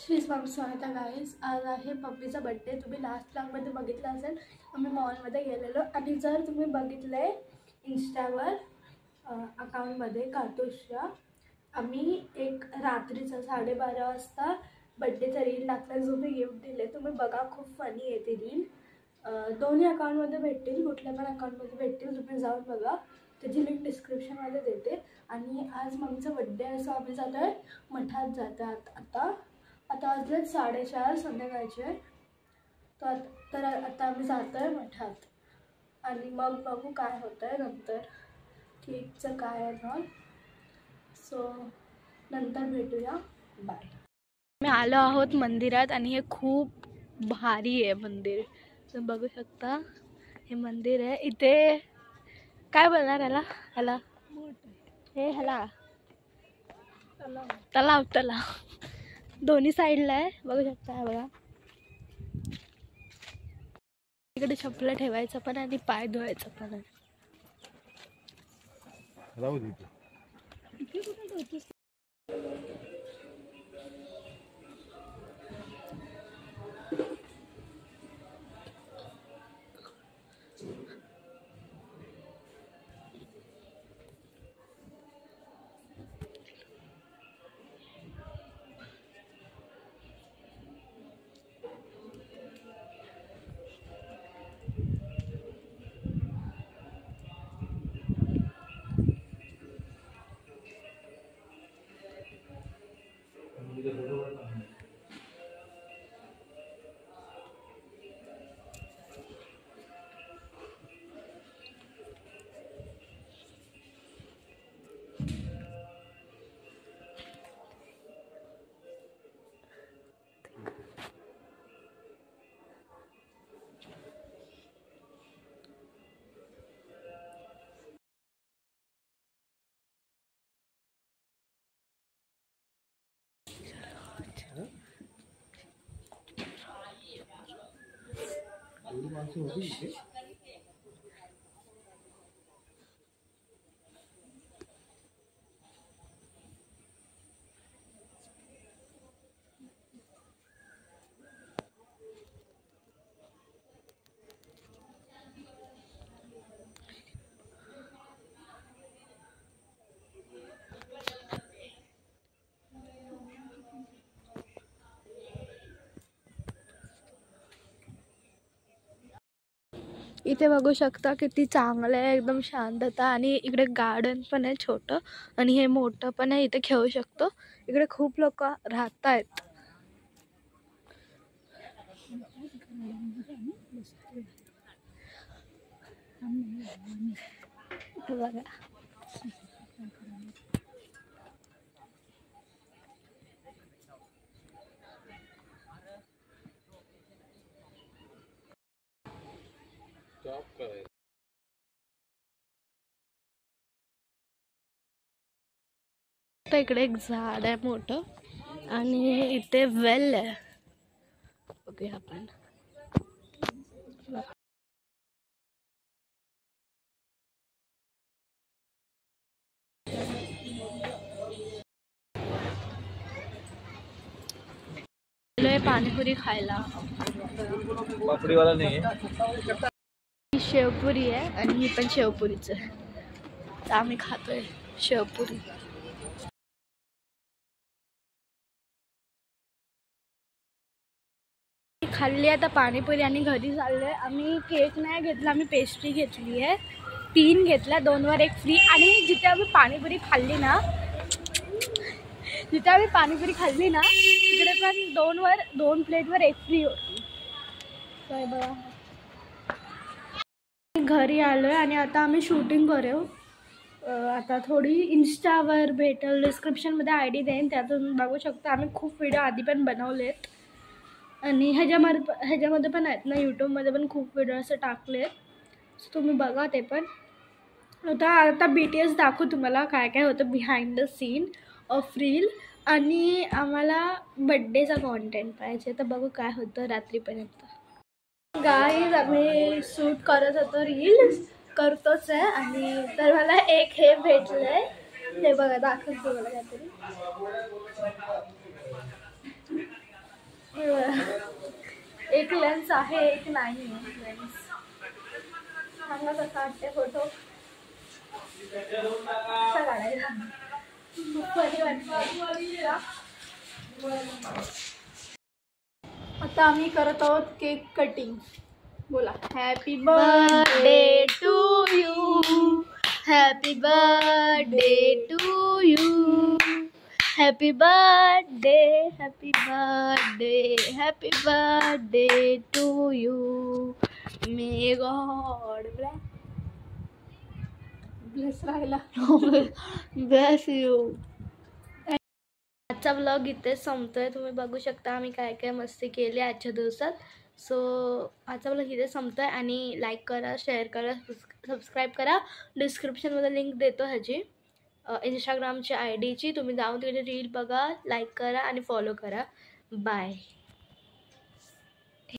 Shri Swami Samarth guys. आज आहे पप्पीचा birthday. तुम्ही लास्ट ब्लॉगमध्ये बघितलं असेल. आम्ही मॉलमध्ये गेलेलो आणि जर तुम्ही बघितले इंस्टावर अकाउंटमध्ये कार्टूनच्या आम्ही एक रात्रीचा 12:30 वाजता बड्डेचा रील टाकला जो मी गिफ्ट दिले. तुम्ही बघा, खूप फनी आहे ती रील. दोन्ही अकाउंटमध्ये भेटतील, कुठल्या पण अकाउंटमध्ये भेटतील. तुम्ही जाऊन बघा, त्याची लिंक डिस्क्रिप्शनमध्ये देते. आणि आज मम्मीचा बड्डे असं आम्ही जातो आहे मठात जातो आता वाजले 4:30 संध्याकाळचे. तर आता आम्ही जातो आहे मठात आणि मग बघू काय होतं आहे नंतर, केकचं काय आहे मग. सो नंतर भेटूया, बाय. मी आलो आहोत मंदिरात आणि हे खूप भारी आहे मंदिर. तुम्ही बघू शकता, हे मंदिर आहे. इथे काय बोलणार ह्याला तलाव दोन्ही साईडला आहे. बघू शकता, आहे बघा. इकडे चप्पल ठेवायचं पण आणि पाय धुवायचं पण आहे. इथे बघू शकता किती चांगलं आहे, एकदम शांतता. आणि इकडे गार्डन पण आहे छोटं आणि हे मोठं पण आहे. इथे खेळू शकतो. इकडे खूप लोक राहत आहेत. बघा, इकडे एक झाड आहे मोठं आणि इथे वेल आहे. ओके, आपण पाणीपुरी खायला. पापडीवाला नाही आहे, शेवपुरी आहे आणि ही पण शेवपुरीच आहे. तर आम्ही खातोय शेवपुरी. खाल्ली आता पाणीपुरी आणि घरी चाललोय. आम्ही केक नाही घेतला, आम्ही पेस्ट्री घेतली आहे. 3 घेतल्या, 2वर 1 फ्री. आणि जिथे आम्ही पाणीपुरी खाल्ली ना तिकडे पण 2 प्लेटवर 1 फ्री होती. काय बघा, घरी आलोय आणि आता आम्ही शूटिंग करू. आता थोडी इंस्टावर भेटेल, डिस्क्रिप्शनमध्ये ID देईन, त्यातून बघू शकता. आम्ही खूप व्हिडिओ आधी पण बनवलेत आणि ह्याच्यामध्ये पण आहेत ना, यूट्यूबमध्ये पण खूप व्हिडिओ असं टाकलेत. सो तुम्ही बघा ते पण. आता BTS दाखवू तुम्हाला काय काय होतं behind the scene of reel. आणि आम्हाला बड्डेचा कॉन्टेंट पाहिजे, तर बघू काय होतं रात्रीपर्यंत. गाईज, आम्ही शूट करत होतो, रील करतोच आहे. आणि तर मला एक हे भेटलंय, हे बघा, दाखवतो तुम्हाला काहीतरी. एक लेन्स आहे एक नाही लेन्स. सांगा कसा वाटते फोटो कसा काढायचा. खूप बरी वाटते. आता आम्ही करत आहोत केक कटिंग. बोला happy birthday to you. Happy birthday to you. Happy birthday. Happy birthday. Happy birthday to you. May God bless राहिला. Bless you. आजचा व्लॉग इथेच संपतोय. तुम्ही बघू शकता आम्ही काय काय मस्ती केली आजच्या दिवसात. सो आजचा व्लॉग इथे संपतोय. आणि लाईक करा, शेअर करा, सबस्क्राईब करा. डिस्क्रिप्शनमध्ये लिंक देतो ह्याची इंस्टाग्रामची ID ची. तुम्ही जाऊन तिथे रील बघा, लाईक करा आणि फॉलो करा. बाय.